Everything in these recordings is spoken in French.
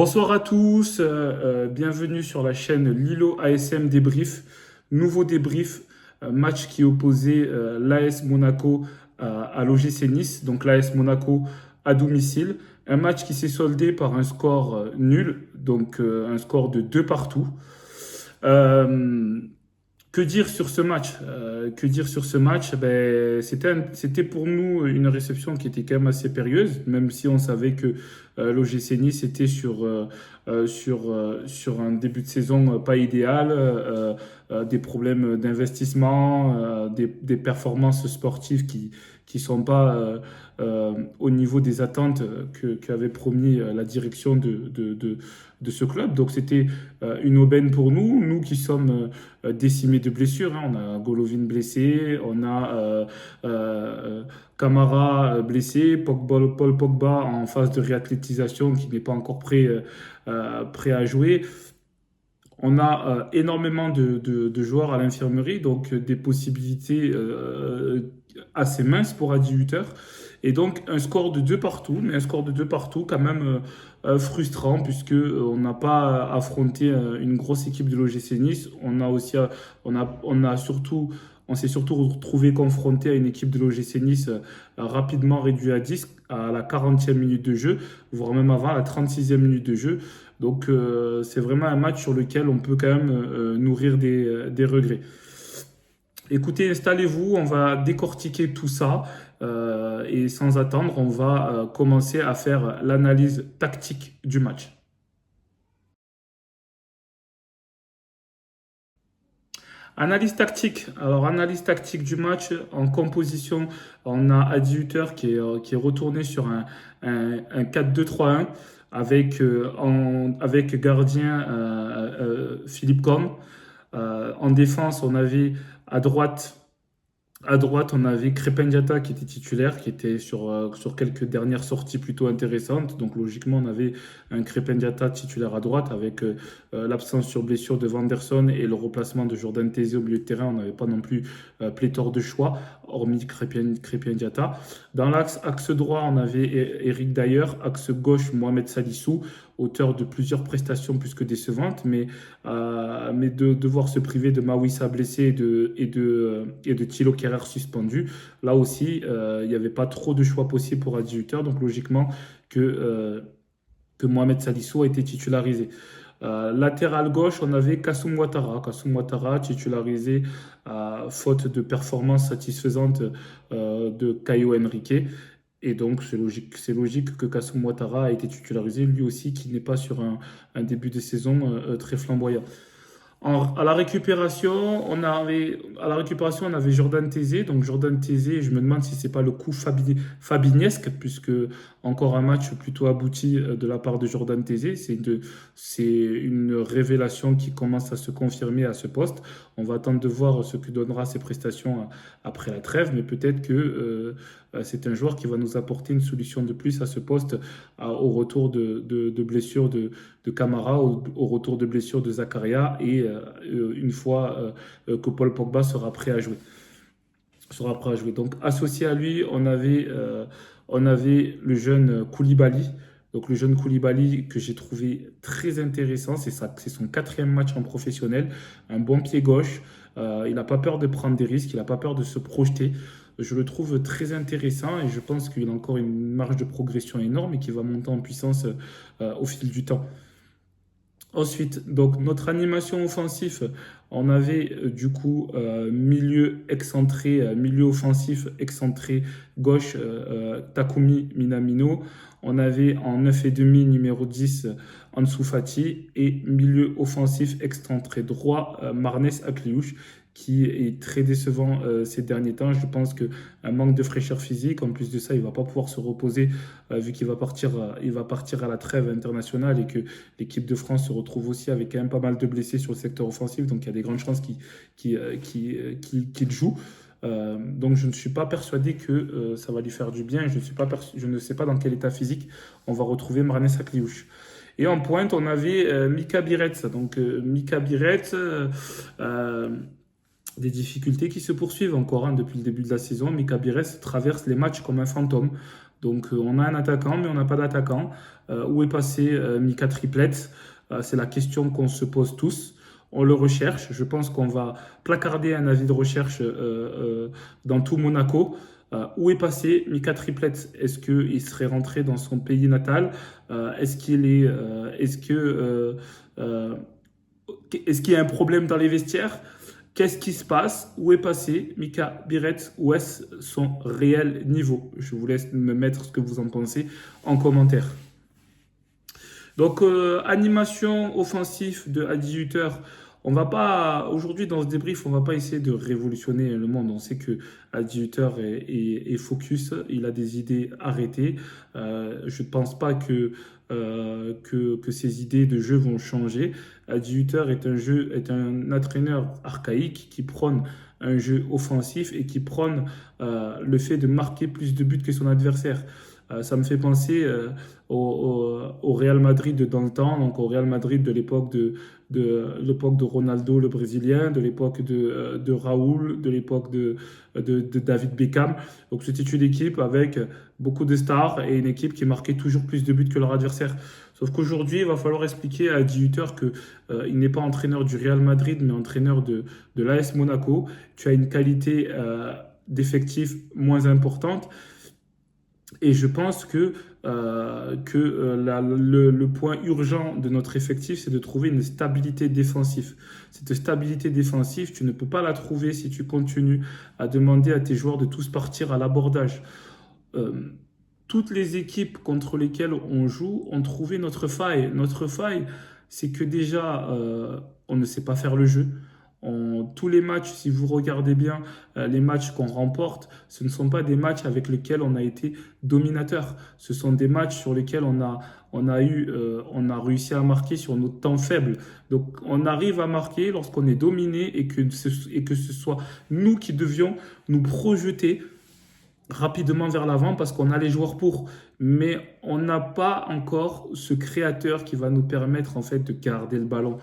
Bonsoir à tous, bienvenue sur la chaîne Lilo ASM Débrief. Nouveau débrief, match qui opposait l'AS Monaco à l'OGC Nice, donc l'AS Monaco à domicile. Un match qui s'est soldé par un score nul, donc un score de 2 partout. Euh, que dire sur ce match? Que dire sur ce match? C'était pour nous une réception qui était quand même assez périlleuse, même si on savait que l'OGC Nice était sur un début de saison pas idéal, des problèmes d'investissement, des performances sportives qui sont pas au niveau des attentes qu'avait promis la direction de ce club. Donc c'était une aubaine pour nous qui sommes décimés de blessures, hein. On a Golovin blessé, on a Camara blessé, Paul Pogba en phase de réathlétisation qui n'est pas encore prêt à jouer. On a énormément de joueurs à l'infirmerie, donc des possibilités assez minces pour Adi Hutter. Et donc un score de 2 partout, mais un score de 2 partout quand même frustrant puisque on n'a pas affronté une grosse équipe de l'OGC Nice. On s'est surtout retrouvé confronté à une équipe de l'OGC Nice rapidement réduite à 10 à la 40e minute de jeu, voire même avant à la 36e minute de jeu. Donc c'est vraiment un match sur lequel on peut quand même nourrir des regrets. Écoutez, installez-vous, on va décortiquer tout ça et sans attendre, on va commencer à faire l'analyse tactique du match. Analyse tactique. Alors, analyse tactique du match en composition, on a Adi Hutter qui est retourné sur un 4-2-3-1 avec gardien Philippe Corne. En défense, on avait à droite on avait Crépin Diatta qui était titulaire, qui était sur quelques dernières sorties plutôt intéressantes. Donc logiquement, on avait un Crépin Diatta titulaire à droite avec l'absence sur blessure de Vanderson et le remplacement de Jordan Thésée au milieu de terrain. On n'avait pas non plus pléthore de choix, hormis Crépin Diatta. Dans axe droit, on avait Eric Dyer, axe gauche, Mohamed Salissou, auteur de plusieurs prestations plus que décevantes, mais de devoir se priver de Mawissa blessé et de Thilo Kehrer suspendu. Là aussi, il n'y avait pas trop de choix possible pour Adi Hutter, donc logiquement que Mohamed Salissou a été titularisé. Latéral gauche, on avait Kassoum Ouattara. Kassoum Ouattara titularisé faute de performance satisfaisante de Caio Henrique. Et donc, c'est logique que Kassoum Ouattara a été titularisé, lui aussi, qui n'est pas sur un début de saison très flamboyant. À la récupération, on avait Jordan Thésée. Donc Jordan Thésée, je me demande si c'est pas le coup fabinesque, puisque encore un match plutôt abouti de la part de Jordan Thésée. C'est une révélation qui commence à se confirmer à ce poste. On va attendre de voir ce que donnera ses prestations après la trêve, mais peut-être que c'est un joueur qui va nous apporter une solution de plus à ce poste au retour de blessure de Camara, au retour de blessure de Zakaria et une fois que Paul Pogba sera prêt à jouer. Donc associé à lui, on avait le jeune Koulibaly. Donc le jeune Koulibaly que j'ai trouvé très intéressant, c'est son 4e match en professionnel, un bon pied gauche, il n'a pas peur de prendre des risques, il n'a pas peur de se projeter. Je le trouve très intéressant et je pense qu'il a encore une marge de progression énorme et qu'il va monter en puissance au fil du temps. Ensuite, donc notre animation offensive, on avait du coup milieu offensif excentré gauche Takumi Minamino. On avait en 9,5 numéro 10 Ansu Fati et milieu offensif excentré droit Marnes Akliouche qui est très décevant ces derniers temps. Je pense qu'un manque de fraîcheur physique. En plus de ça, il ne va pas pouvoir se reposer vu il va partir à la trêve internationale et que l'équipe de France se retrouve aussi avec quand même pas mal de blessés sur le secteur offensif. Donc il y a des grandes chances qu'il joue. Donc je ne suis pas persuadé que ça va lui faire du bien. Je ne sais pas dans quel état physique on va retrouver Marnes Akliouche. Et en pointe, on avait Mika Biretz. Donc Mika Biretz, des difficultés qui se poursuivent encore depuis le début de la saison. Mika Bires traverse les matchs comme un fantôme. Donc on a un attaquant, mais on n'a pas d'attaquant. Où est passé Mika Triplett? C'est la question qu'on se pose tous. On le recherche. Je pense qu'on va placarder un avis de recherche dans tout Monaco. Où est passé Mika Triplett? Est-ce qu'il serait rentré dans son pays natal? Est-ce qu'il est, euh, est-ce qu'il y a un problème dans les vestiaires? Qu'est-ce qui se passe? Où est passé Mika Biret? Où est son réel niveau? Je vous laisse me mettre ce que vous en pensez en commentaire. Donc, animation offensive de à 18 heures. On va pas, aujourd'hui dans ce débrief, on va pas essayer de révolutionner le monde. On sait que à 18 heures est focus, il a des idées arrêtées. Je ne pense pas que ces idées de jeu vont changer. À 18 heures est un entraîneur archaïque qui prône un jeu offensif et qui prône le fait de marquer plus de buts que son adversaire. Ça me fait penser au Real Madrid de dans le temps, donc au Real Madrid de l'époque de Ronaldo le Brésilien, de l'époque de Raoul, de l'époque de David Beckham. Donc c'était une équipe avec beaucoup de stars et une équipe qui marquait toujours plus de buts que leur adversaire. Sauf qu'aujourd'hui, il va falloir expliquer à 18 heures que il n'est pas entraîneur du Real Madrid, mais entraîneur de l'AS Monaco. Tu as une qualité d'effectif moins importante. Et je pense que le point urgent de notre effectif, c'est de trouver une stabilité défensive. Cette stabilité défensive, tu ne peux pas la trouver si tu continues à demander à tes joueurs de tous partir à l'abordage. Euh, Toutes les équipes contre lesquelles on joue ont trouvé notre faille. Notre faille, c'est que déjà, on ne sait pas faire le jeu. Tous les matchs, si vous regardez bien les matchs qu'on remporte, ce ne sont pas des matchs avec lesquels on a été dominateur. Ce sont des matchs sur lesquels on a réussi à marquer sur nos temps faibles. Donc on arrive à marquer lorsqu'on est dominé et que ce soit nous qui devions nous projeter rapidement vers l'avant parce qu'on a les joueurs pour. Mais on n'a pas encore ce créateur qui va nous permettre en fait de garder le ballon.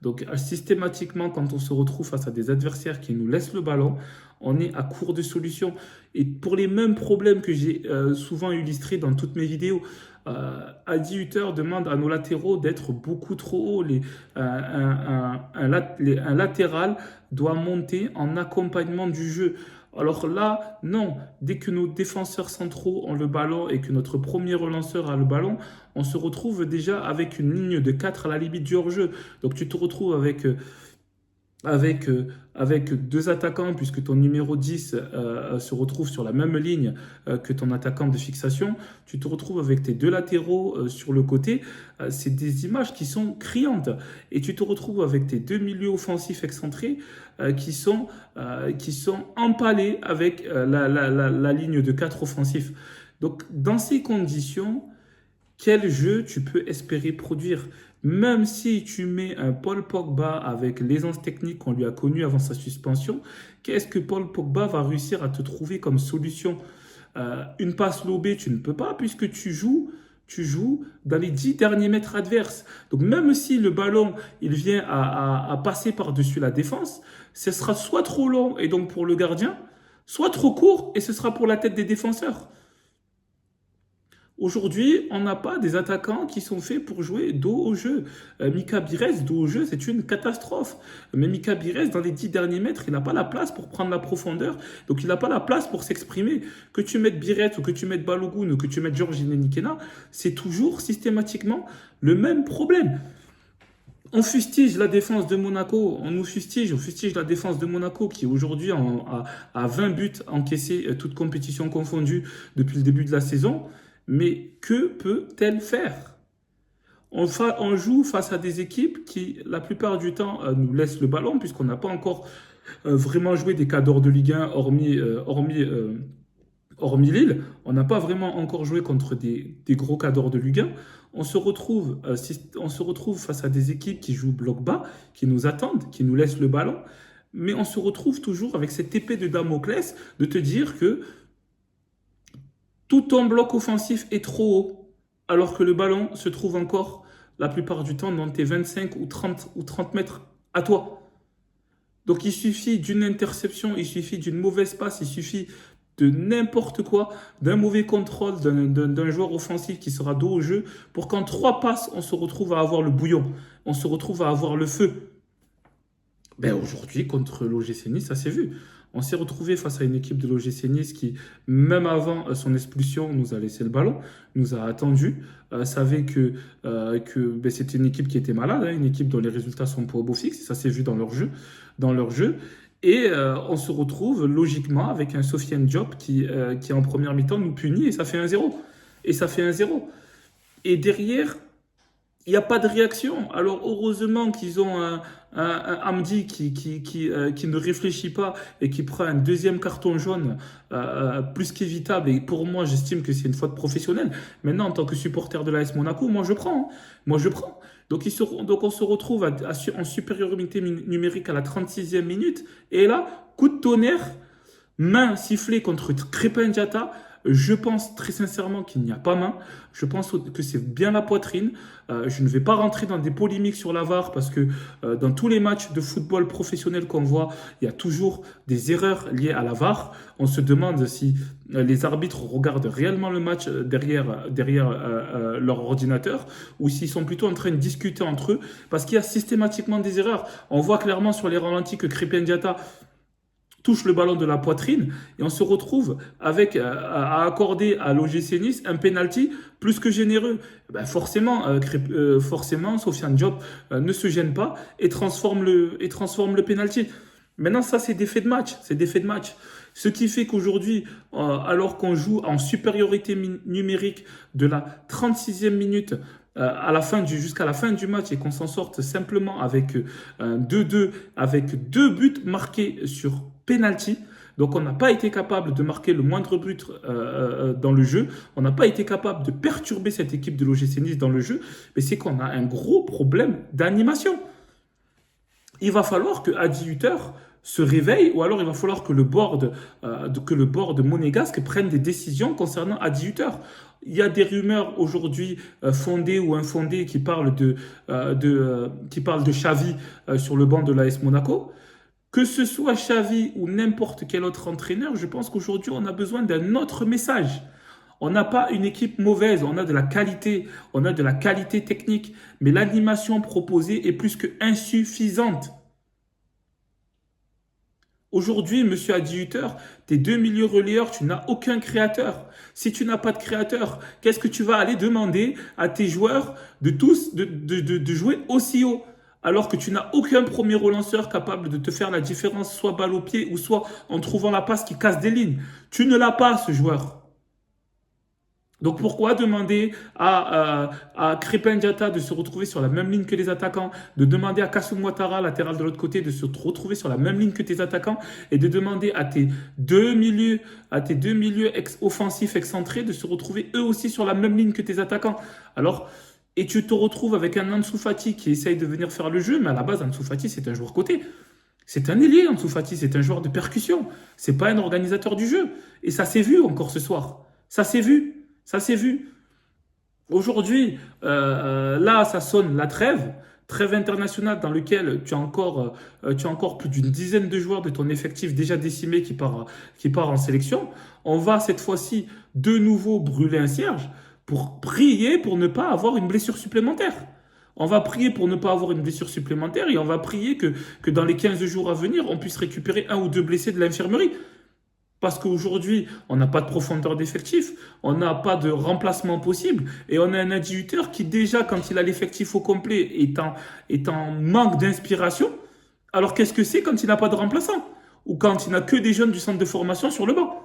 Donc systématiquement, quand on se retrouve face à des adversaires qui nous laissent le ballon, on est à court de solutions. Et pour les mêmes problèmes que j'ai souvent illustrés dans toutes mes vidéos, à 18 heures demande à nos latéraux d'être beaucoup trop hauts. Un latéral doit monter en accompagnement du jeu. Alors là, non, dès que nos défenseurs centraux ont le ballon et que notre premier relanceur a le ballon, on se retrouve déjà avec une ligne de 4 à la limite du hors-jeu. Donc tu te retrouves avec, avec deux attaquants, puisque ton numéro 10 se retrouve sur la même ligne que ton attaquant de fixation. Tu te retrouves avec tes deux latéraux sur le côté. C'est des images qui sont criantes. Et tu te retrouves avec tes deux milieux offensifs excentrés qui sont empalés avec la ligne de 4 offensifs. Donc, dans ces conditions, quel jeu tu peux espérer produire? Même si tu mets un Paul Pogba avec l'aisance technique qu'on lui a connue avant sa suspension, qu'est-ce que Paul Pogba va réussir à te trouver comme solution? Une passe lobée, tu ne peux pas puisque tu joues dans les 10 derniers mètres adverses. Donc même si le ballon il vient à passer par-dessus la défense, ce sera soit trop long et donc pour le gardien, soit trop court et ce sera pour la tête des défenseurs. Aujourd'hui, on n'a pas des attaquants qui sont faits pour jouer dos au jeu. Mika Bires, dos au jeu, c'est une catastrophe. Mais Mika Bires, dans les 10 derniers mètres, il n'a pas la place pour prendre la profondeur. Donc, il n'a pas la place pour s'exprimer. Que tu mettes Bires ou que tu mettes Balogun ou que tu mettes Georges Nikena, c'est toujours systématiquement le même problème. On fustige la défense de Monaco, on fustige la défense de Monaco qui aujourd'hui a 20 buts encaissés, toutes compétitions confondues depuis le début de la saison. Mais que peut-elle faire? On joue face à des équipes qui, la plupart du temps, nous laissent le ballon, puisqu'on n'a pas encore vraiment joué des cadors de Ligue 1, hormis Lille. On n'a pas vraiment encore joué contre des gros cadors de Ligue 1. On se retrouve face à des équipes qui jouent bloc bas, qui nous attendent, qui nous laissent le ballon. Mais on se retrouve toujours avec cette épée de Damoclès de te dire que tout ton bloc offensif est trop haut, alors que le ballon se trouve encore la plupart du temps dans tes 25 ou 30 mètres à toi. Donc il suffit d'une interception, il suffit d'une mauvaise passe, il suffit de n'importe quoi, d'un mauvais contrôle, d'un joueur offensif qui sera dos au jeu, pour qu'en 3 passes, on se retrouve à avoir le bouillon, on se retrouve à avoir le feu. Ben aujourd'hui, contre l'OGC Nice, ça s'est vu. On s'est retrouvé face à une équipe de l'OGC Nice qui, même avant son expulsion, nous a laissé le ballon, nous a attendu, savait que ben, c'était une équipe qui était malade, hein, une équipe dont les résultats sont pas au beau fixe, ça s'est vu dans leur jeu, dans leur jeu. Et on se retrouve logiquement avec un Sofiane Diop qui en première mi-temps nous punit et ça fait 1-0. Et ça fait 1-0. Et derrière, il n'y a pas de réaction. Alors heureusement qu'ils ont un Hamdi qui ne réfléchit pas et qui prend un deuxième carton jaune plus qu'évitable. Et pour moi, j'estime que c'est une faute professionnelle. Maintenant, en tant que supporter de l'AS Monaco, moi je prends. Hein. Moi je prends. Donc on se retrouve en supériorité numérique à la 36e minute. Et là, coup de tonnerre, main sifflée contre Crépin Diatta. Je pense très sincèrement qu'il n'y a pas main. Je pense que c'est bien la poitrine. Je ne vais pas rentrer dans des polémiques sur la VAR parce que dans tous les matchs de football professionnel qu'on voit, il y a toujours des erreurs liées à la VAR. On se demande si les arbitres regardent réellement le match derrière leur ordinateur ou s'ils sont plutôt en train de discuter entre eux parce qu'il y a systématiquement des erreurs. On voit clairement sur les ralentis que Crépin Diatta touche le ballon de la poitrine et on se retrouve avec à accorder à l'OGC Nice un penalty plus que généreux. Ben forcément, Sofiane Diop ne se gêne pas et transforme le penalty. Maintenant, ça, c'est des faits de match. C'est des faits de match. Ce qui fait qu'aujourd'hui, alors qu'on joue en supériorité numérique de la 36e minute jusqu'à la fin du match et qu'on s'en sorte simplement avec 2-2, avec 2 buts marqués sur penalty. Donc on n'a pas été capable de marquer le moindre but dans le jeu. On n'a pas été capable de perturber cette équipe de l'OGC Nice dans le jeu. Mais c'est qu'on a un gros problème d'animation. Il va falloir qu'à 18h se réveille ou alors il va falloir que le board monégasque prenne des décisions concernant à 18h. Il y a des rumeurs aujourd'hui fondées ou infondées qui parlent de Xavi sur le banc de l'AS Monaco. Que ce soit Xavi ou n'importe quel autre entraîneur, je pense qu'aujourd'hui, on a besoin d'un autre message. On n'a pas une équipe mauvaise, on a de la qualité technique, mais l'animation proposée est plus que insuffisante. Aujourd'hui, monsieur, à 18h, tes 2 milieux relayeurs, tu n'as aucun créateur. Si tu n'as pas de créateur, qu'est-ce que tu vas aller demander à tes joueurs de jouer aussi haut? Alors que tu n'as aucun premier relanceur capable de te faire la différence, soit balle au pied ou soit en trouvant la passe qui casse des lignes. Tu ne l'as pas, ce joueur. Donc pourquoi demander à Crépin Diatta de se retrouver sur la même ligne que les attaquants, de demander à Kassoum Ouattara, latéral de l'autre côté, de se retrouver sur la même ligne que tes attaquants et de demander à tes deux milieux offensifs excentrés de se retrouver eux aussi sur la même ligne que tes attaquants. Alors, et tu te retrouves avec un Ansu Fati qui essaye de venir faire le jeu, mais à la base, Ansu Fati, c'est un joueur côté. C'est un ailier, Ansu Fati, c'est un joueur de percussion. C'est pas un organisateur du jeu. Et ça s'est vu encore ce soir. Ça s'est vu. Ça s'est vu. Aujourd'hui, là, ça sonne la trêve internationale dans laquelle tu as encore plus d'une dizaine de joueurs de ton effectif déjà décimé qui part en sélection. On va cette fois-ci de nouveau brûler un cierge pour prier pour ne pas avoir une blessure supplémentaire. On va prier pour ne pas avoir une blessure supplémentaire et on va prier que dans les 15 jours à venir, on puisse récupérer 1 ou 2 blessés de l'infirmerie. Parce qu'aujourd'hui, on n'a pas de profondeur d'effectif, on n'a pas de remplacement possible et on a un adjuteur qui déjà, quand il a l'effectif au complet, est en manque d'inspiration. Alors qu'est-ce que c'est quand il n'a pas de remplaçant? Ou quand il n'a que des jeunes du centre de formation sur le banc?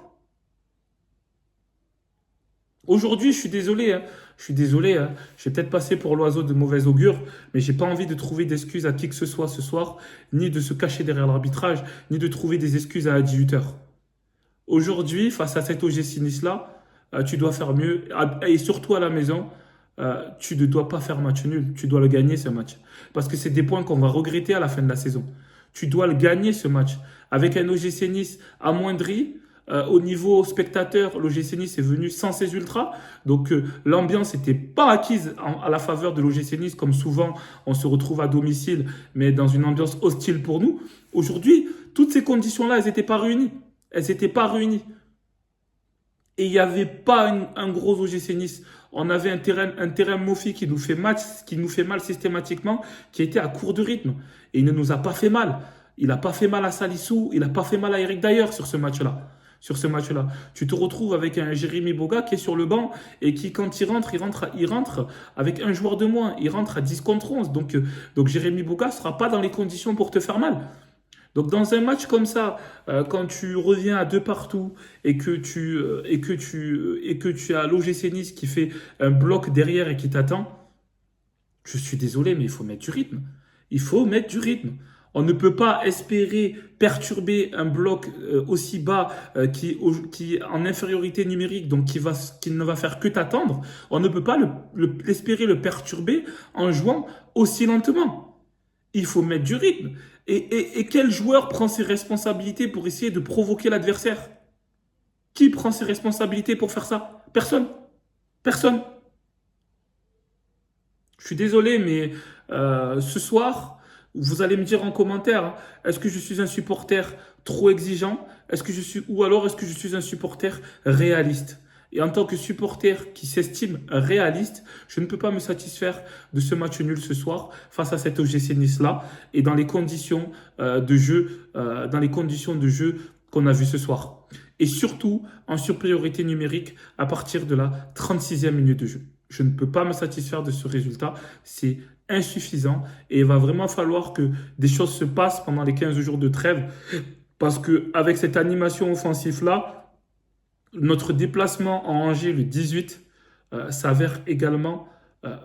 Aujourd'hui, je suis désolé, hein. Je vais peut-être passer pour l'oiseau de mauvais augure, mais j'ai pas envie de trouver d'excuses à qui que ce soit ce soir, ni de se cacher derrière l'arbitrage, ni de trouver des excuses à 18h. Aujourd'hui, face à cet OGC Nice-là, tu dois faire mieux. Et surtout à la maison, tu ne dois pas faire match nul. Tu dois le gagner, ce match. Parce que c'est des points qu'on va regretter à la fin de la saison. Tu dois le gagner, ce match. Avec un OGC Nice amoindri, au niveau spectateur, l'OGC Nice est venu sans ses ultras. Donc l'ambiance n'était pas acquise à la faveur de l'OGC Nice, comme souvent on se retrouve à domicile, mais dans une ambiance hostile pour nous. Aujourd'hui, toutes ces conditions-là, elles n'étaient pas réunies. Elles n'étaient pas réunies. Et il n'y avait pas un gros OGC Nice. On avait un terrain Mofi qui nous fait mal systématiquement, qui était à court de rythme. Et il ne nous a pas fait mal. Il n'a pas fait mal à Salissou, il n'a pas fait mal à Eric Dyer sur ce match-là. Sur ce match-là. Tu te retrouves avec un Jérémy Boga qui est sur le banc et qui, quand il rentre avec un joueur de moins. Il rentre à 10 contre 11. Donc Jérémy Boga ne sera pas dans les conditions pour te faire mal. Donc dans un match comme ça, quand tu reviens à deux partout et que tu as l'OGC Nice qui fait un bloc derrière et qui t'attend, je suis désolé, mais il faut mettre du rythme. Il faut mettre du rythme. On ne peut pas espérer perturber un bloc aussi bas qui est en infériorité numérique, donc qui ne va faire que t'attendre. On ne peut pas espérer le perturber en jouant aussi lentement. Il faut mettre du rythme. Et quel joueur prend ses responsabilités pour essayer de provoquer l'adversaire? Qui prend ses responsabilités pour faire ça? Personne. Personne. Je suis désolé, mais ce soir, vous allez me dire en commentaire, hein, est-ce que je suis un supporter trop exigeant? Ou alors est-ce que je suis un supporter réaliste? Et en tant que supporter qui s'estime réaliste, je ne peux pas me satisfaire de ce match nul ce soir face à cet OGC Nice-là et dans les conditions de jeu qu'on a vu ce soir. Et surtout en supériorité numérique à partir de la 36e minute de jeu. Je ne peux pas me satisfaire de ce résultat. C'est insuffisant et il va vraiment falloir que des choses se passent pendant les 15 jours de trêve parce qu'avec cette animation offensive-là, notre déplacement en Angers le 18 s'avère également euh,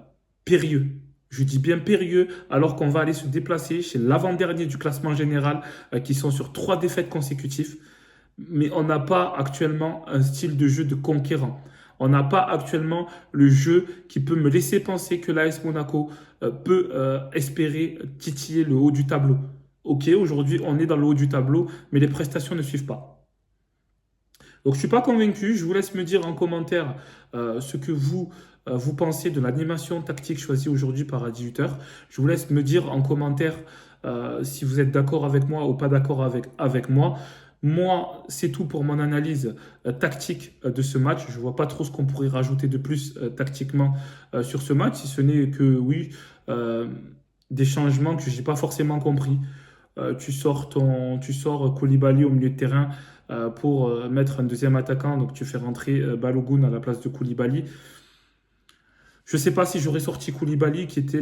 périlleux. Je dis bien périlleux alors qu'on va aller se déplacer chez l'avant-dernier du classement général qui sont sur 3 défaites consécutives. Mais on n'a pas actuellement un style de jeu de conquérant. On n'a pas actuellement le jeu qui peut me laisser penser que l'AS Monaco peut espérer titiller le haut du tableau. Ok, aujourd'hui on est dans le haut du tableau, mais les prestations ne suivent pas. Donc je ne suis pas convaincu. Je vous laisse me dire en commentaire ce que vous pensez de l'animation tactique choisie aujourd'hui par 18h. Je vous laisse me dire en commentaire si vous êtes d'accord avec moi ou pas d'accord avec moi. Moi, c'est tout pour mon analyse tactique de ce match. Je ne vois pas trop ce qu'on pourrait rajouter de plus tactiquement sur ce match, si ce n'est que oui, euh, des changements que je n'ai pas forcément compris. Tu sors Koulibaly au milieu de terrain pour mettre un deuxième attaquant, donc tu fais rentrer Balogun à la place de Koulibaly. Je ne sais pas si j'aurais sorti Koulibaly, qui était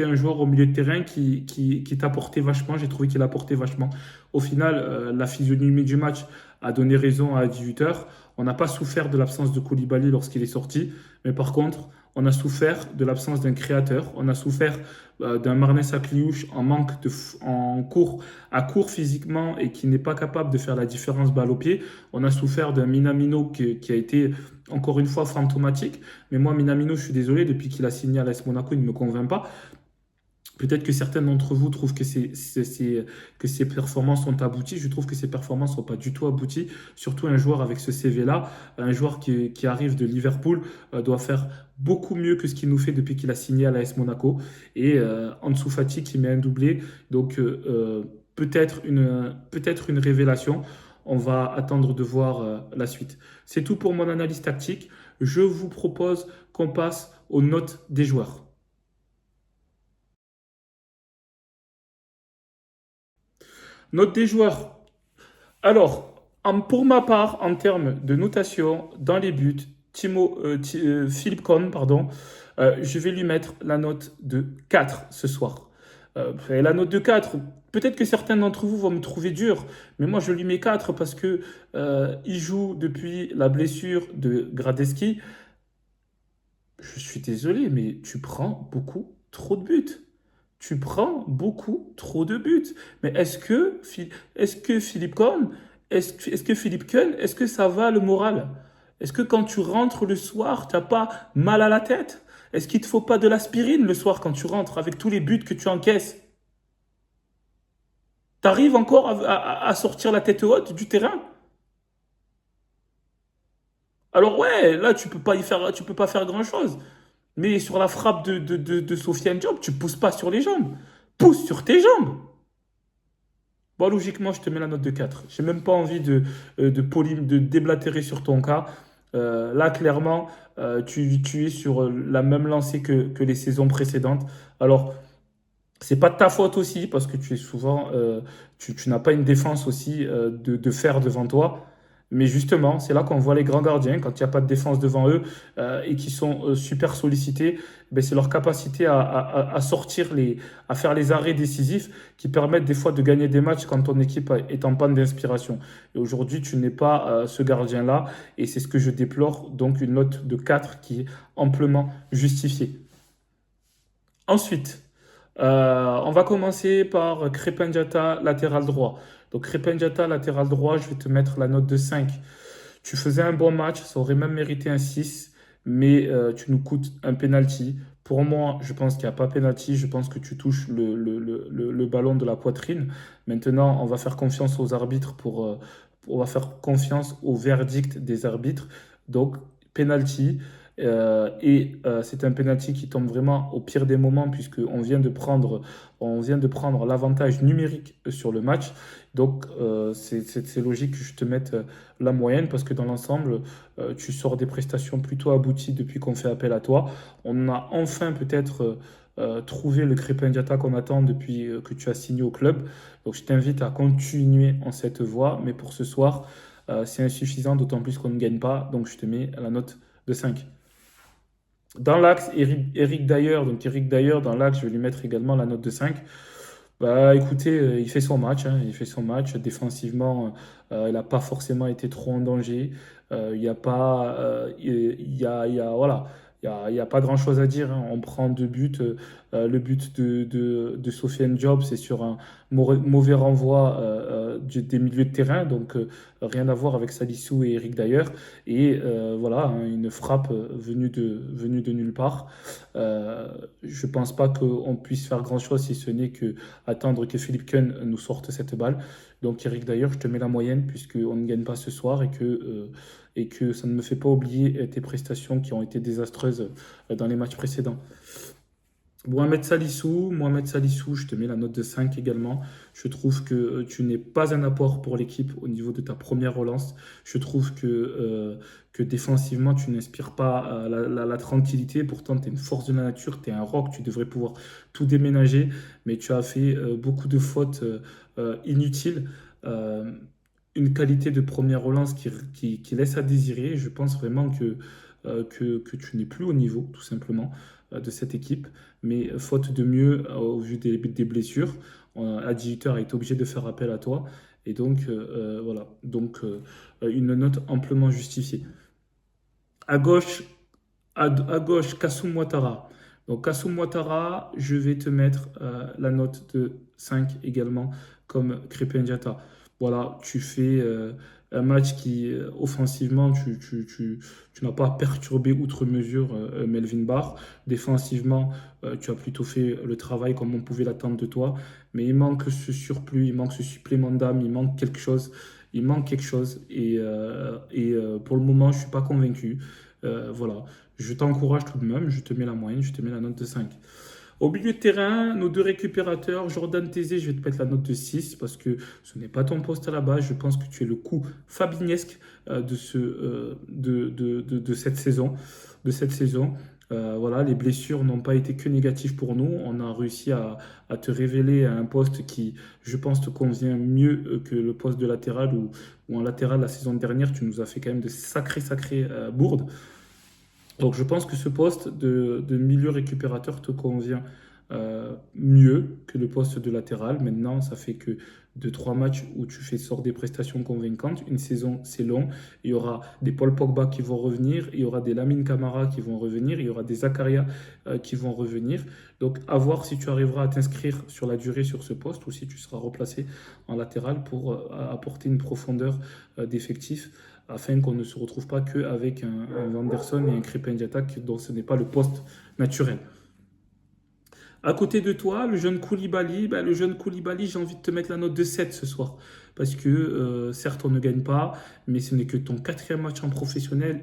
un joueur au milieu de terrain qui t'apportait vachement. J'ai trouvé qu'il apportait vachement. Au final, la physionomie du match a donné raison à 18h. On n'a pas souffert de l'absence de Koulibaly lorsqu'il est sorti. Mais par contre, on a souffert de l'absence d'un créateur. On a souffert d'un Marnès Akliouche à court physiquement et qui n'est pas capable de faire la différence balle au pied. On a souffert d'un Minamino qui a été encore une fois fantomatique. Mais moi, Minamino, je suis désolé, depuis qu'il a signé à l'AS Monaco, il ne me convainc pas. Peut-être que certains d'entre vous trouvent que ses performances sont abouties. Je trouve que ses performances ne sont pas du tout abouties. Surtout un joueur avec ce CV-là, un joueur qui arrive de Liverpool, doit faire beaucoup mieux que ce qu'il nous fait depuis qu'il a signé à l'AS Monaco. Et Ansu Fati qui met un doublé. Donc peut-être une révélation. On va attendre de voir la suite. C'est tout pour mon analyse tactique. Je vous propose qu'on passe aux notes des joueurs. Note des joueurs. Alors, pour ma part, en termes de notation, dans les buts, Philippe Cohn, pardon, je vais lui mettre la note de 4 ce soir. Et la note de 4, peut-être que certains d'entre vous vont me trouver dur, mais moi je lui mets 4 parce que il joue depuis la blessure de Gradeschi. Je suis désolé, mais tu prends beaucoup trop de buts. Tu prends beaucoup trop de buts. Mais est-ce que Philippe Cohn, est-ce que Philippe Cohn, est-ce que ça va le moral? Est-ce que quand tu rentres le soir, t'as pas mal à la tête? Est-ce qu'il te faut pas de l'aspirine le soir quand tu rentres avec tous les buts que tu encaisses? T'arrives encore à sortir la tête haute du terrain? Alors ouais, là tu peux pas faire grand-chose. Mais sur la frappe de Sofiane Diop, tu pousses pas sur les jambes. Pousse sur tes jambes. Bon, logiquement, je te mets la note de 4. J'ai même pas envie de déblatérer sur ton cas. Là, clairement, tu es sur la même lancée que les saisons précédentes. Alors, c'est pas de ta faute aussi, parce que tu es souvent, tu n'as pas une défense aussi de fer devant toi. Mais justement, c'est là qu'on voit les grands gardiens, quand il n'y a pas de défense devant eux et qui sont super sollicités, ben, c'est leur capacité à sortir à faire les arrêts décisifs qui permettent des fois de gagner des matchs quand ton équipe est en panne d'inspiration. Et aujourd'hui, tu n'es pas ce gardien-là et c'est ce que je déplore. Donc, une note de 4 qui est amplement justifiée. Ensuite, on va commencer par Crépin Diatta, latéral droit. Donc Crépin Diatta, latéral droit, je vais te mettre la note de 5. Tu faisais un bon match, ça aurait même mérité un 6, mais tu nous coûtes un penalty. Pour moi, je pense qu'il n'y a pas penalty, je pense que tu touches le ballon de la poitrine. Maintenant, on va faire confiance aux arbitres on va faire confiance au verdict des arbitres. Donc, penalty. C'est un penalty qui tombe vraiment au pire des moments puisqu'on vient de prendre l'avantage numérique sur le match. Donc c'est logique que je te mette la moyenne parce que dans l'ensemble, tu sors des prestations plutôt abouties depuis qu'on fait appel à toi. On a enfin peut-être trouvé le Crépin Diatta qu'on attend depuis que tu as signé au club. Donc je t'invite à continuer en cette voie, mais pour ce soir, c'est insuffisant, d'autant plus qu'on ne gagne pas. Donc je te mets la note de 5. Dans l'axe, Eric Dyer, donc Eric Dyer, dans l'axe, je vais lui mettre également la note de 5. Bah écoutez, il fait son match, hein, il fait son match. Défensivement, il n'a pas forcément été trop en danger. Il n'y a pas, voilà, il y a pas grand-chose à dire, hein. On prend deux buts. Le but de Sofiane Diop, c'est sur un mauvais renvoi des milieux de terrain, donc rien à voir avec Salissou et Eric Dyer. Et voilà, hein, une frappe venue de nulle part. Je pense pas qu'on puisse faire grand-chose si ce n'est que attendre que Philippe Keun nous sorte cette balle. Donc Eric, d'ailleurs, je te mets la moyenne puisqu'on ne gagne pas ce soir et que ça ne me fait pas oublier tes prestations qui ont été désastreuses dans les matchs précédents. Mohamed Salissou, je te mets la note de 5 également. Je trouve que tu n'es pas un apport pour l'équipe au niveau de ta première relance. Je trouve que défensivement, tu n'inspires pas la tranquillité. Pourtant, tu es une force de la nature, tu es un roc, tu devrais pouvoir tout déménager. Mais tu as fait beaucoup de fautes inutiles. Euh, une qualité de première relance qui laisse à désirer. Je pense vraiment que tu n'es plus au niveau, tout simplement, de cette équipe. Mais faute de mieux, au vu des blessures, à 18h, a été obligé de faire appel à toi. Et donc, voilà. Donc, une note amplement justifiée. À gauche, à gauche, Kassoum Ouattara. Donc, Kassoum Ouattara, je vais te mettre la note de 5 également, comme Krépin Diatta. Voilà, tu fais un match qui, offensivement, tu n'as pas perturbé outre mesure Melvin Barr. Défensivement, tu as plutôt fait le travail comme on pouvait l'attendre de toi. Mais il manque ce surplus, il manque ce supplément d'âme, il manque quelque chose. Il manque quelque chose. Pour le moment, je ne suis pas convaincu. Voilà. Je t'encourage tout de même, je te mets la moyenne, je te mets la note de 5. Au milieu de terrain, nos deux récupérateurs, Jordan Tézé, je vais te mettre la note de 6 parce que ce n'est pas ton poste à la base. Je pense que tu es le coup fabinesque de cette saison. De cette saison. Voilà, les blessures n'ont pas été que négatives pour nous. On a réussi à te révéler à un poste qui, je pense, te convient mieux que le poste de latéral ou en latéral la saison dernière. Tu nous as fait quand même de sacrées bourdes. Donc je pense que ce poste de milieu récupérateur te convient mieux que le poste de latéral. Maintenant, ça fait que 2 3 matchs où tu fais sort des prestations convaincantes. Une saison, c'est long. Il y aura des Paul Pogba qui vont revenir, il y aura des Lamine Camara qui vont revenir, il y aura des Zakaria qui vont revenir. Donc à voir si tu arriveras à t'inscrire sur la durée sur ce poste ou si tu seras replacé en latéral pour apporter une profondeur d'effectif afin qu'on ne se retrouve pas qu'avec un Vanderson et un Crépin Diatta dont ce n'est pas le poste naturel. À côté de toi, le jeune Koulibaly, j'ai envie de te mettre la note de 7 ce soir. Parce que certes, on ne gagne pas, mais ce n'est que ton quatrième match en professionnel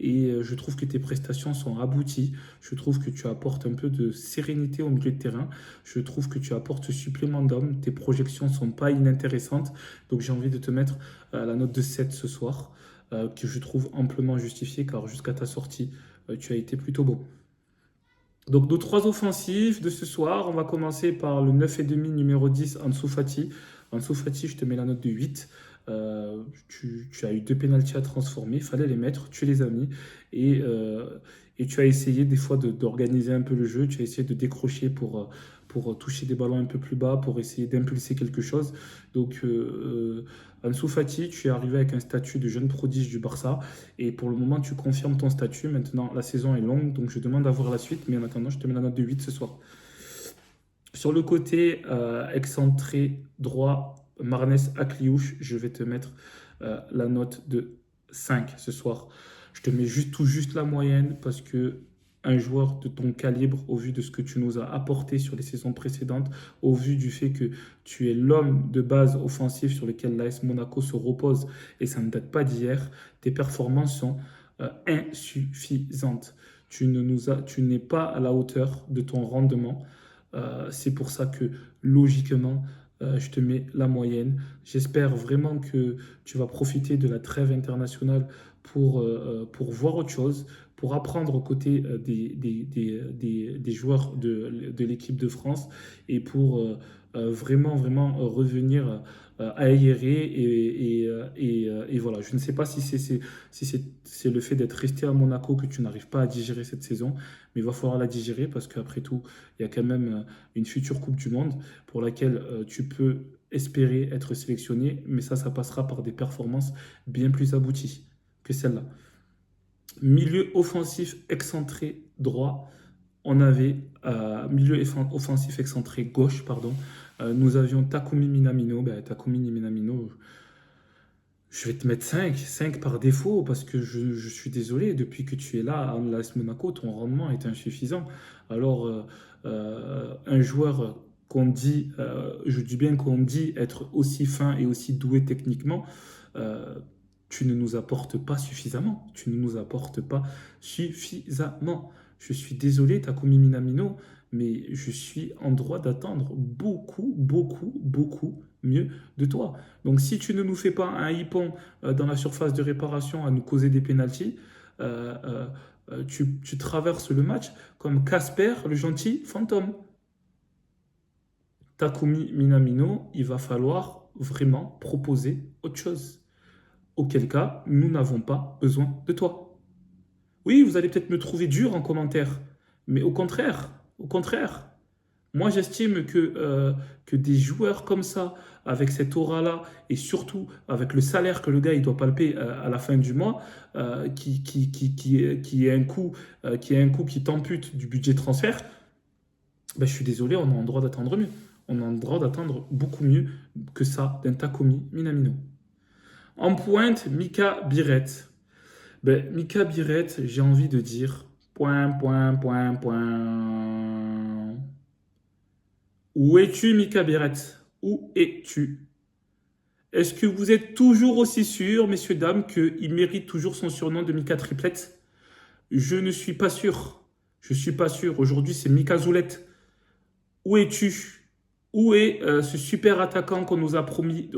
et je trouve que tes prestations sont abouties. Je trouve que tu apportes un peu de sérénité au milieu de terrain. Je trouve que tu apportes ce supplément d'homme. Tes projections ne sont pas inintéressantes. Donc j'ai envie de te mettre la note de 7 ce soir, que je trouve amplement justifiée car jusqu'à ta sortie, tu as été plutôt bon. Donc nos trois offensifs de ce soir, on va commencer par le 9,5 numéro 10, Ansu Fati. Ansu Fati, je te mets la note de 8. Tu as eu deux pénaltys à transformer, il fallait les mettre, tu les as mis. Et tu as essayé des fois d'organiser un peu le jeu, tu as essayé de décrocher pour toucher des ballons un peu plus bas, pour essayer d'impulser quelque chose. Donc Ansu Fati, tu es arrivé avec un statut de jeune prodige du Barça. Et pour le moment, tu confirmes ton statut. Maintenant, la saison est longue, donc je demande à voir la suite. Mais en attendant, je te mets la note de 8 ce soir. Sur le côté excentré droit, Marnes Akliouche, je vais te mettre la note de 5 ce soir. Je te mets tout juste la moyenne parce que un joueur de ton calibre, au vu de ce que tu nous as apporté sur les saisons précédentes, au vu du fait que tu es l'homme de base offensif sur lequel l'AS Monaco se repose, et ça ne date pas d'hier, tes performances sont insuffisantes. Tu n'es pas à la hauteur de ton rendement. C'est pour ça que logiquement, je te mets la moyenne. J'espère vraiment que tu vas profiter de la trêve internationale pour voir autre chose, pour apprendre aux côtés des joueurs de l'équipe de France et pour vraiment, vraiment revenir aéré. Et voilà, je ne sais pas si c'est le fait d'être resté à Monaco que tu n'arrives pas à digérer cette saison, mais il va falloir la digérer parce qu'après tout, il y a quand même une future Coupe du Monde pour laquelle tu peux espérer être sélectionné, mais ça passera par des performances bien plus abouties que celle-là. Milieu offensif excentré droit, on avait offensif excentré gauche, pardon. Nous avions Takumi Minamino. Ben, Takumi Minamino, je vais te mettre 5 par défaut parce que je suis désolé, depuis que tu es là à l'AS Monaco, ton rendement est insuffisant. Alors, un joueur qu'on dit, je dis bien qu'on dit être aussi fin et aussi doué techniquement, euh, tu ne nous apportes pas suffisamment. Tu ne nous apportes pas suffisamment. Je suis désolé, Takumi Minamino, mais je suis en droit d'attendre beaucoup, beaucoup, beaucoup mieux de toi. Donc si tu ne nous fais pas un hippon dans la surface de réparation à nous causer des pénaltys, euh, euh, tu traverses le match comme Casper, le gentil fantôme. Takumi Minamino, il va falloir vraiment proposer autre chose. Auquel cas, nous n'avons pas besoin de toi. Oui, vous allez peut-être me trouver dur en commentaire, mais au contraire, moi, j'estime que des joueurs comme ça, avec cette aura-là, et surtout avec le salaire que le gars il doit palper à la fin du mois, qui est un coût, qui t'ampute du budget transfert, ben, je suis désolé, on a en droit d'attendre mieux. On a en droit d'attendre beaucoup mieux que ça d'un Takumi Minamino. En pointe, Mika Biret. Ben, Mika Biret, j'ai envie de dire point, point, point, point. Où es-tu, Mika Biret? Où es-tu? Est-ce que vous êtes toujours aussi sûrs, messieurs, dames, qu'il mérite toujours son surnom de Mika Triplette? Je ne suis pas sûr. Je suis pas sûr. Aujourd'hui, c'est Mika Zoulette. Où es-tu? Où est ce super attaquant qu'on nous a promis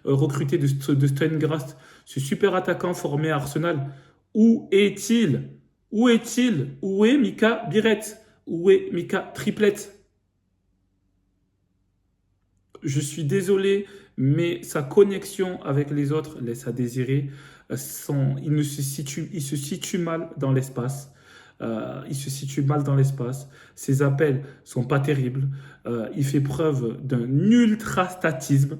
recruter de Steingrast? Ce super attaquant formé à Arsenal? Où est-il? Où est-il? Où est Mika Biret? Où est Mika Triplette? Je suis désolé, mais sa connexion avec les autres laisse à désirer. Il se situe mal dans l'espace. Il se situe mal dans l'espace. Ses appels sont pas terribles. Il fait preuve d'un ultra statisme.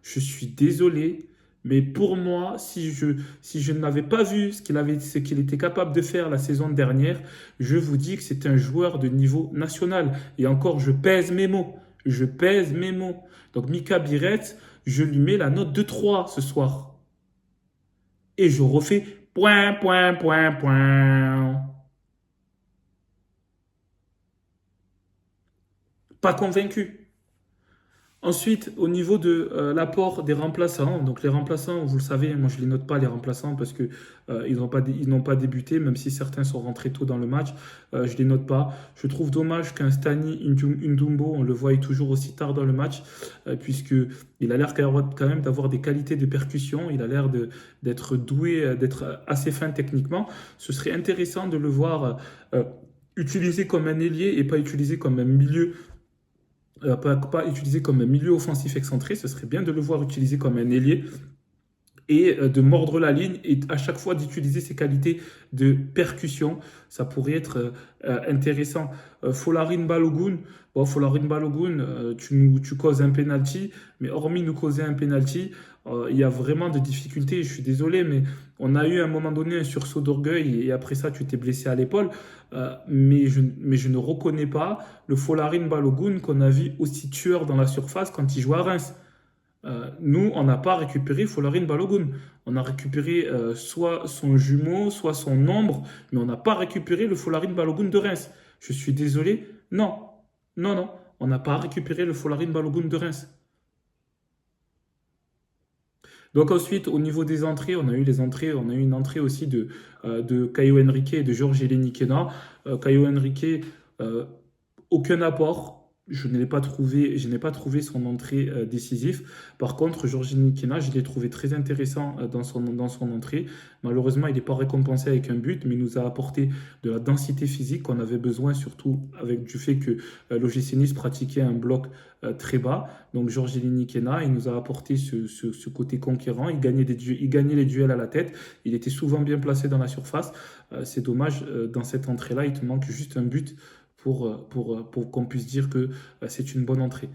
Je suis désolé, mais pour moi, si je n'avais pas vu ce qu'il était capable de faire la saison dernière, je vous dis que c'est un joueur de niveau national. Et encore, je pèse mes mots. Je pèse mes mots. Donc Mika Biret, je lui mets la note de 3 ce soir. Et je refais point, point, point, point. Pas convaincu. Ensuite, au niveau de l'apport des remplaçants, donc les remplaçants, vous le savez, moi je ne les note pas les remplaçants parce que ils n'ont pas débuté, même si certains sont rentrés tôt dans le match, je ne les note pas. Je trouve dommage qu'un Stani Ndumbo, on le voie toujours aussi tard dans le match, puisque il a l'air quand même d'avoir des qualités de percussion, il a l'air d'être doué, d'être assez fin techniquement. Ce serait intéressant de le voir utilisé comme un ailier et pas utilisé comme un milieu pas utilisé comme un milieu offensif excentré, ce serait bien de le voir utilisé comme un ailier et de mordre la ligne et à chaque fois d'utiliser ses qualités de percussion. Ça pourrait être intéressant. Folarin Balogun, bon, Folarin Balogun, tu causes un penalty, mais hormis nous causer un penalty, il y a vraiment des difficultés. Je suis désolé, mais on a eu à un moment donné un sursaut d'orgueil et après ça, tu t'es blessé à l'épaule. Mais je ne reconnais pas le Folarin Balogun qu'on a vu aussi tueur dans la surface quand il jouait à Reims. Nous, on n'a pas récupéré Folarin Balogun. On a récupéré soit son jumeau, soit son ombre, mais on n'a pas récupéré le Folarin Balogun de Reims. Je suis désolé. Non, non, non. On n'a pas récupéré le Folarin Balogun de Reims. Donc ensuite, au niveau des entrées, on a eu une entrée aussi de Caio Henrique et de Georges Eleni-Kena. Caio Henrique, euh, aucun apport. Je n'ai pas trouvé son entrée décisive. Par contre, Georges Kena, je l'ai trouvé très intéressant dans son entrée. Malheureusement, il n'est pas récompensé avec un but, mais il nous a apporté de la densité physique qu'on avait besoin, surtout avec du fait que l'OGC Nice pratiquait un bloc très bas. Donc, Georges Kena, il nous a apporté ce côté conquérant. Il gagnait les duels à la tête. Il était souvent bien placé dans la surface. C'est dommage, dans cette entrée-là, il te manque juste un but pour qu'on puisse dire que c'est une bonne entrée.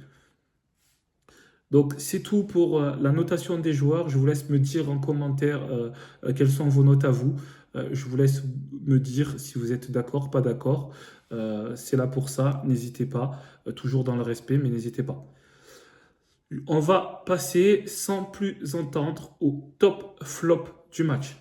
Donc c'est tout pour la notation des joueurs. Je vous laisse me dire en commentaire quelles sont vos notes à vous. Je vous laisse me dire si vous êtes d'accord, pas d'accord. C'est là pour ça, n'hésitez pas. Toujours dans le respect, mais n'hésitez pas. On va passer sans plus entendre au top flop du match.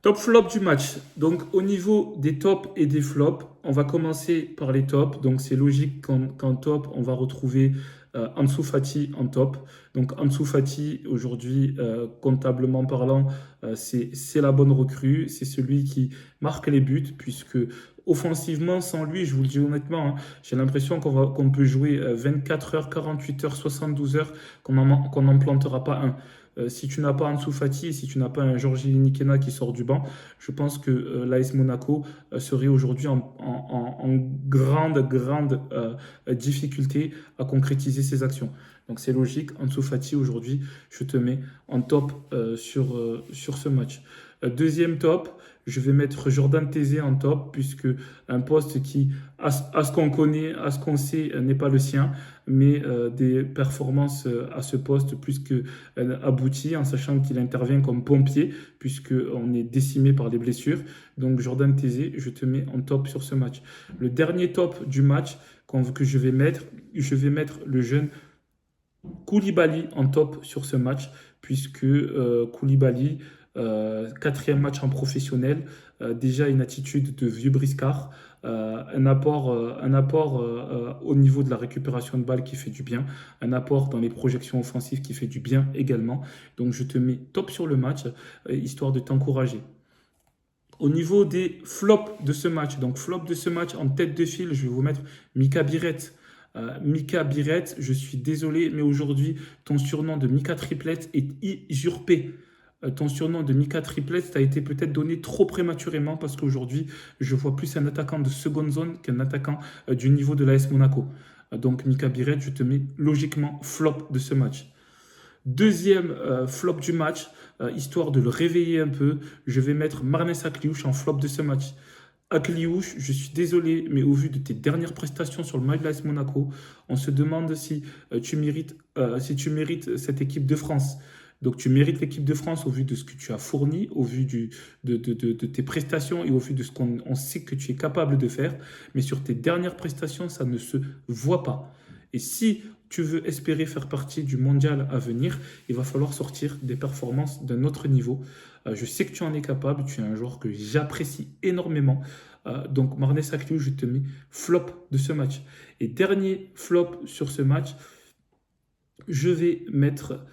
Top flop du match. Donc au niveau des tops et des flops, on va commencer par les tops. Donc c'est logique qu'en top, on va retrouver Ansu Fati en top. Donc Ansu Fati, aujourd'hui, comptablement parlant, c'est la bonne recrue. C'est celui qui marque les buts, puisque offensivement, sans lui, je vous le dis honnêtement, hein, j'ai l'impression qu'on peut jouer 24 heures, 48 heures, 72 heures, qu'on n'en plantera pas un. Si tu n'as pas Ansu Fati et si tu n'as pas un Georgi Linikena qui sort du banc, je pense que l'AS Monaco serait aujourd'hui en grande difficulté à concrétiser ses actions. Donc c'est logique, Ansu Fati aujourd'hui, je te mets en top sur ce match. Deuxième top, je vais mettre Jordan Tézé en top, puisque un poste qui, à ce qu'on connaît, à ce qu'on sait, n'est pas le sien, mais des performances à ce poste plus que abouties, en sachant qu'il intervient comme pompier, puisqu'on est décimé par les blessures. Donc Jordan Tézé, je te mets en top sur ce match. Le dernier top du match que je vais mettre le jeune Koulibaly en top sur ce match, puisque Koulibaly, quatrième match en professionnel, déjà une attitude de vieux briscard, un apport au niveau de la récupération de balles qui fait du bien, un apport dans les projections offensives qui fait du bien également. Donc je te mets top sur le match, histoire de t'encourager. Au niveau des flops de ce match, donc flop de ce match en tête de file, je vais vous mettre Mika Biret. Mika Biret, je suis désolé, mais aujourd'hui, ton surnom de Mika Triplet est usurpé. Ton surnom de Mika Triplet a été peut-être donné trop prématurément parce qu'aujourd'hui, je vois plus un attaquant de seconde zone qu'un attaquant du niveau de l'AS Monaco. Donc Mika Biret, je te mets logiquement flop de ce match. Deuxième flop du match, histoire de le réveiller un peu, je vais mettre Marnes Akliouche en flop de ce match. Akliouche, je suis désolé, mais au vu de tes dernières prestations sur le match de l'AS Monaco, on se demande si tu mérites cette équipe de France. Donc tu mérites l'équipe de France au vu de ce que tu as fourni, au vu de tes prestations et au vu de ce qu'on sait que tu es capable de faire. Mais sur tes dernières prestations, ça ne se voit pas. Et si tu veux espérer faire partie du mondial à venir, il va falloir sortir des performances d'un autre niveau. Je sais que tu en es capable, tu es un joueur que j'apprécie énormément. Donc Marnay Sakho, je te mets flop de ce match. Et dernier flop sur ce match, je vais mettre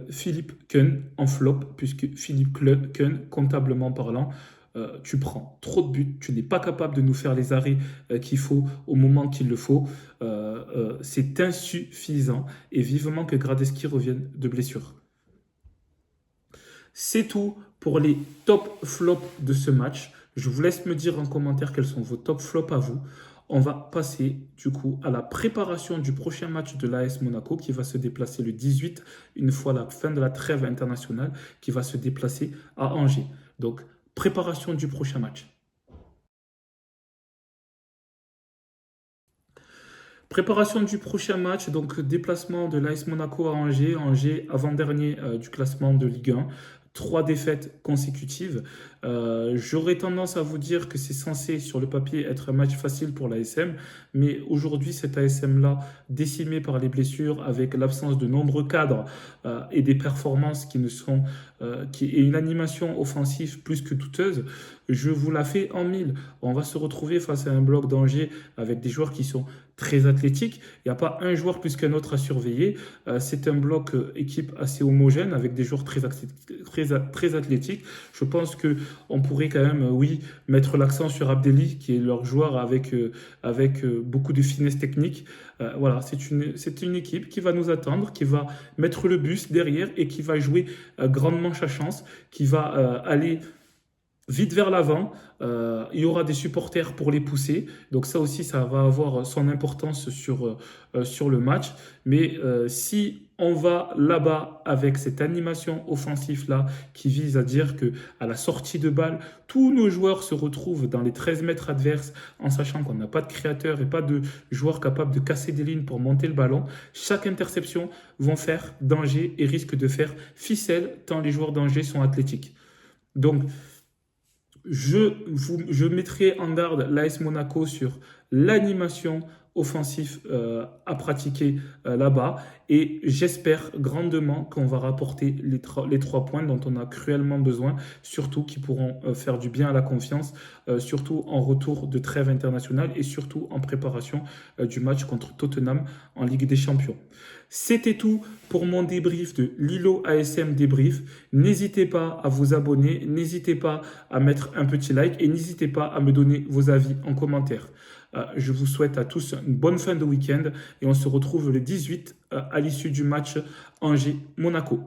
Philippe Keun en flop, puisque Philippe Keun, comptablement parlant, tu prends trop de buts, tu n'es pas capable de nous faire les arrêts qu'il faut au moment qu'il le faut. C'est insuffisant et vivement que Gradeschi revienne de blessure. C'est tout pour les top flops de ce match. Je vous laisse me dire en commentaire quels sont vos top flops à vous. On va passer du coup à la préparation du prochain match de l'AS Monaco qui va se déplacer le 18, une fois la fin de la trêve internationale, qui va se déplacer à Angers. Donc, préparation du prochain match. Préparation du prochain match, donc déplacement de l'AS Monaco à Angers, Angers avant-dernier du classement de Ligue 1. 3 défaites consécutives. J'aurais tendance à vous dire que c'est censé, sur le papier, être un match facile pour l'ASM, mais aujourd'hui, cet ASM-là, décimé par les blessures, avec l'absence de nombreux cadres et des performances qui ne sont, et une animation offensive plus que douteuse, je vous la fais en mille. On va se retrouver face à un bloc d'Angers avec des joueurs qui sont très athlétiques. Il n'y a pas un joueur plus qu'un autre à surveiller. C'est un bloc équipe assez homogène avec des joueurs très athlétiques. Je pense qu'on pourrait quand même, oui, mettre l'accent sur Abdelli, qui est leur joueur avec beaucoup de finesse technique. Voilà, c'est une équipe qui va nous attendre, qui va mettre le bus derrière et qui va jouer grandement sa chance, qui va aller vite vers l'avant. Il y aura des supporters pour les pousser. Donc ça aussi, ça va avoir son importance sur le match. Mais si on va là-bas avec cette animation offensive-là qui vise à dire que à la sortie de balle, tous nos joueurs se retrouvent dans les 13 mètres adverses en sachant qu'on n'a pas de créateur et pas de joueurs capables de casser des lignes pour monter le ballon, chaque interception vont faire danger et risque de faire ficelle tant les joueurs d'Angers sont athlétiques. Donc, je mettrai en garde l'AS Monaco sur l'animation offensive à pratiquer là-bas et j'espère grandement qu'on va rapporter les 3 points dont on a cruellement besoin, surtout qui pourront faire du bien à la confiance, surtout en retour de trêve internationale et surtout en préparation du match contre Tottenham en Ligue des Champions. C'était tout pour mon débrief de Lilo ASM débrief. N'hésitez pas à vous abonner, n'hésitez pas à mettre un petit like et n'hésitez pas à me donner vos avis en commentaire. Je vous souhaite à tous une bonne fin de week-end et on se retrouve le 18 à l'issue du match Angers-Monaco.